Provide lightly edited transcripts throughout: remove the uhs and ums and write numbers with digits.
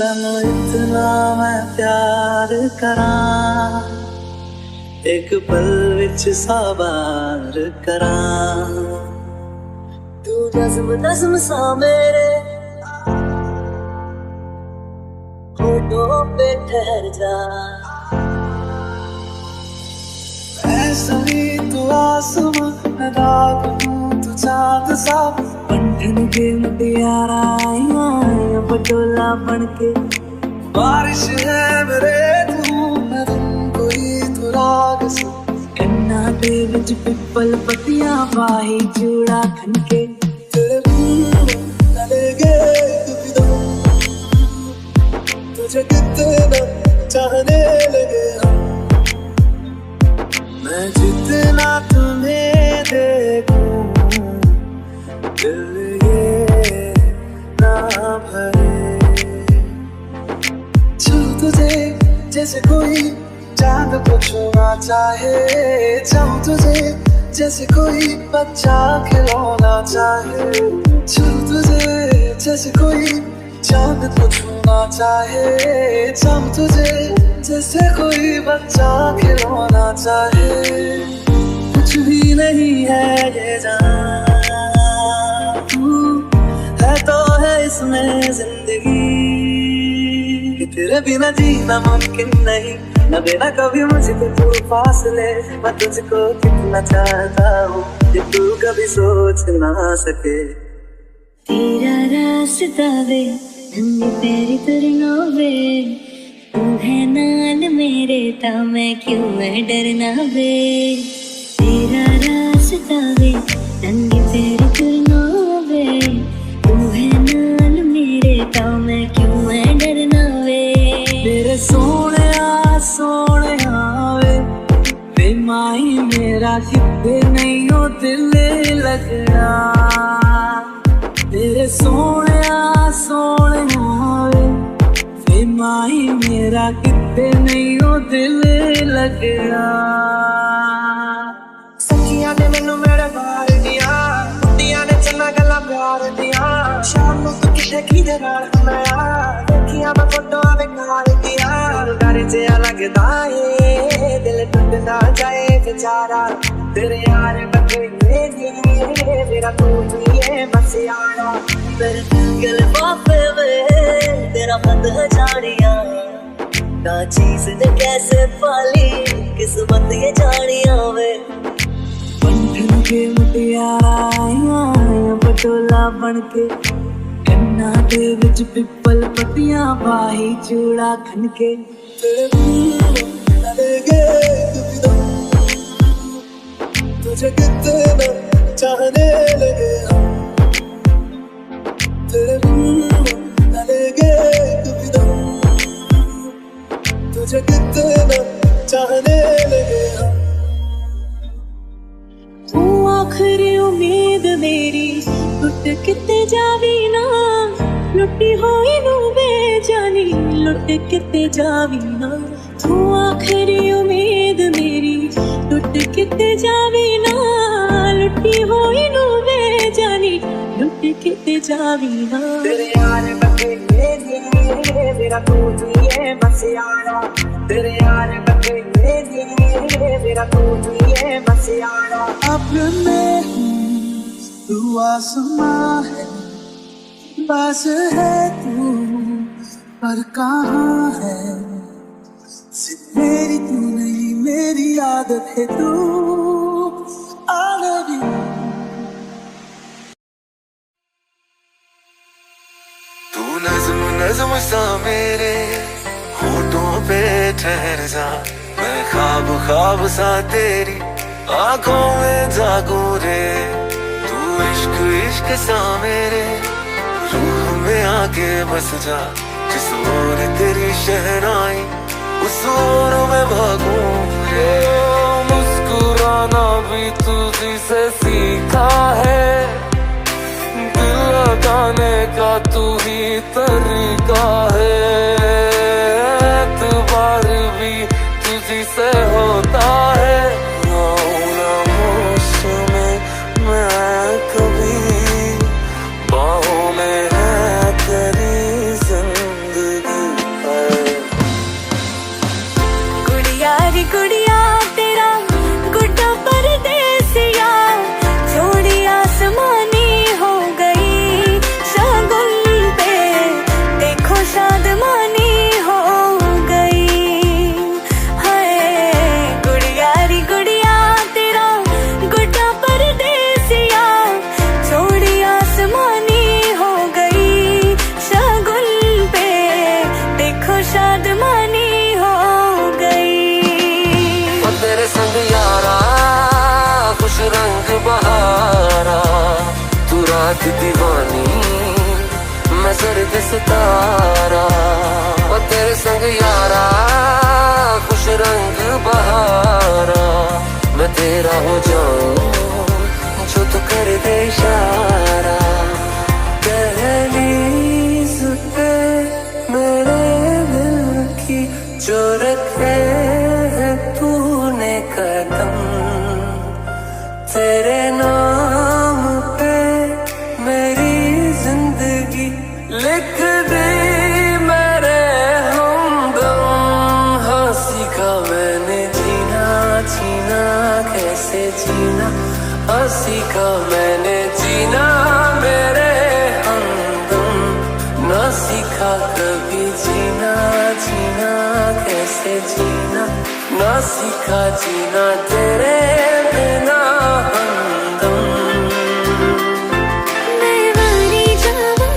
तैनू इतना मैं प्यार करां, एक पल विच साबार करां। तू नज़्म नज़्म सा मेरे होठों पे ठहर जा। ऐसा ही तू आसमां, मैं राग हूँ तू चाँद सा। बंधन के मुटियारा आइयां पटोला बनके। बारिश है मेरे तू, मैं धुन कोई तू राग सा। कन्ना दे विच पिपल पत्तियां बाही चूड़ा खनके। तेरे बिन न लगे कभी दम, तुझे कितना चाहने लगे हम। मैं जितना तुम्हें देखूं, दिल ये ना भरे। छू तुझे जैसे कोई चांद को छूना चाहे, चाहूं तुझे जैसे कोई बच्चा खिलौना चाहे। छू तुझे जैसे कोई चांद को छूना चाहे, चाहूं तुझे जैसे कोई बच्चा खिलौना चाहे। कुछ भी नहीं है ये जान, है तो है इसमें जिंदगी। तेरे बिना जीना मुमकिन नहीं, न देना कभी मुझको तू फासले। मैं तुझको कितना चाहता हूँ कि तू कभी सोच ना सके। तेरा रास्ता वे नंगे पैरी तुरना वे, तू है नाल मेरे ता मैं क्यों मैं डरना वे। तेरा रास्ता वे नंगे पैरी तुरना वे, तू है नाल मेरे ता मैं क्यों मैं डरना वे। मेरे सोने वे, वे माही मेरा कितने नहीं हो दिल लगना। तेरे सोने वे, वे माही मेरा कितने नहीं हो दिल लगना। सखियां ने मैनू मेरे बार दिया, कुत्तियां ने चन्ना गल्ला प्यार दिया। शाम नूं तू किथे किदे नाल मैं देखियां मैं फोटोआं बेकार दिया। डर जिहा लगदा ए दिल टुट ना जाए बेचारा। तेरे यार बंदे मेरा तू ही है बस यारा। मेरे दिल लिफाफे में तेरा बंद है जानिया, ना चीज ने कैसे पाली किस्मत ये जानिया वे। बंधन के मुटियारा आइयां पटोला बनके। कन्ना दे विच पिपल पत्तियां बाही चूड़ा खनके। तेरे बिन न लगे कभी दम, तुझे कितना चाहने लगे हम। तेरे बिन न लगे कभी दम, तुझे कितना चाहने लगे हम। तू आखिरी उम्मीद मेरी लुट किते जावी ना, लुटी होई नू बेजानी लुट किते जावी ना। तू आखिरी उम्मीद मेरी लुट किते जावी ना, लुटी होई नू बेजानी लुट किते जावी ना। तेरे यार बंदे मेरा तू ही है बस यारा। तेरे यार बंदे मेरा तू ही है बस यारा। अपने तू आसमां है, पास है तू पर कहाँ है। सिर्फ मेरी तू नहीं मेरी आदत है तू। I love you। तू नज़्म नज़्म सा मेरे होठों पे ठहर जा। मैं ख्वाब ख्वाब सा तेरी आंखों में जागूं रे। तू इश्क इश्क सा मेरे रूह में आके बस जा। जिस ओर तेरी शहनाई उस ओर मैं भागूं रे। मुस्कुराना भी तुझी से सीखा है, दिल लगाने का तू ही तरीका है। एतबार भी तुझी से होता है। खामोश में मैं कभी बाहों में है तेरी जिंदगी। सर्द सितारा, वो तेरे संग यारा खुश रंग बहारा। मैं तेरा हो जाऊं जो तू कर दे इशारा। दहलीज पे मेरे दिल की जो रखे है तूने कदम, तेरे नाम पे मेरी जिंदगी लिख दी मेरे हमदम। हाँ सीखा मैंने जीना जीना कैसे जीना, हाँ सीखा मैंने जीना मेरे हमदम। ना सीखा कभी जीना जीना कैसे जीना, ना सीखा जीना तेरे बिना हमदम। मैं वारी जावा,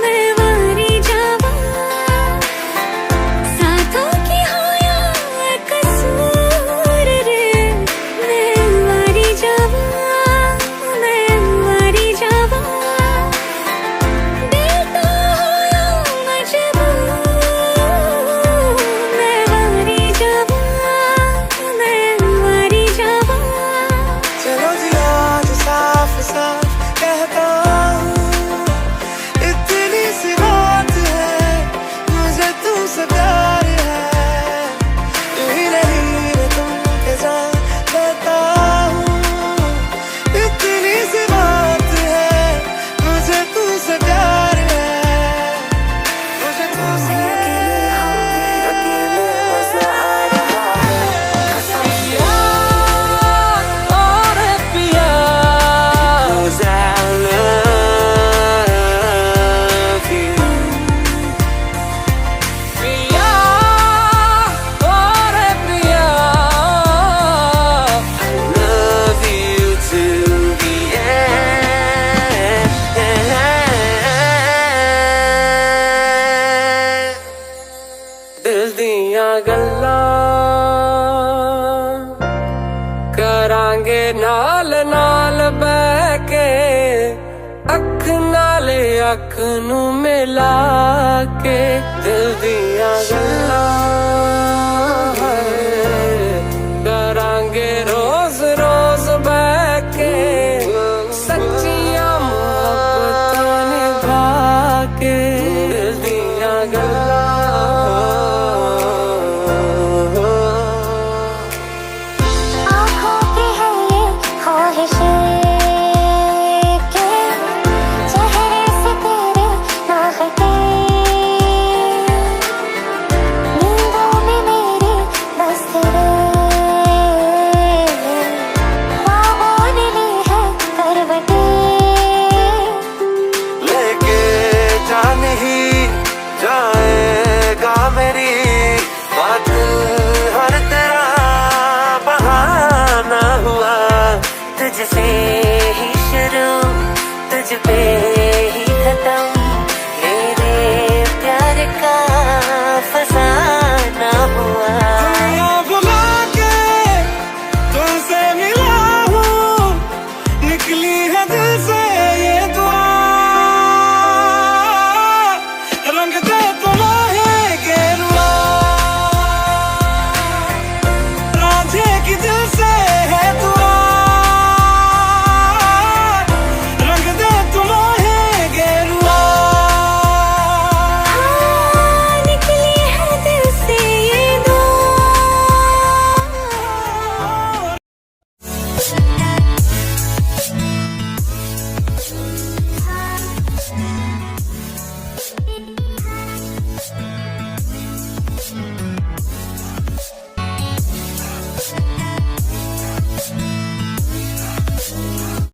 मैं वारी जावा, साथों की हो या कसूर रे। मैं वारी जावा, मैं वारी जावा, दिल तो हो या मजबूर। मैं वारी जावा, मैं वारी जावा। चलो जी आज साफ साफ कहता हूँ, इतनी सी बात है मुझे तुमसे प्यार है। यही नहीं मैं तुमके जान देता हूँ, इतनी सी बात है मुझे तुमसे प्यार है। मुझे तुमसे अकेले मजा आ रहा है। पिया और पिया, 'Cause I love you. पिया और पिया, Love you till the end. दिल दियां गल्लां करांगे नाल नाल बह के, अख नाल अख नू मिला के। दिल दियां गल्लां करांगे रोज रोज बह के, सच्चियां मोहब्बतां निभा के। दिल दियां गल्लां आँखों पे है ये ख्वाहिशें के चेहरे से तेरे ना हटे। नींदों में मेरे बस तेरे ख्वाबों ने ली है करवटें। लेके जा नहीं जाएगा मेरी बात, हर तेरा बहाना हुआ। तुझसे ही शुरू तुझ पे ही खत्म,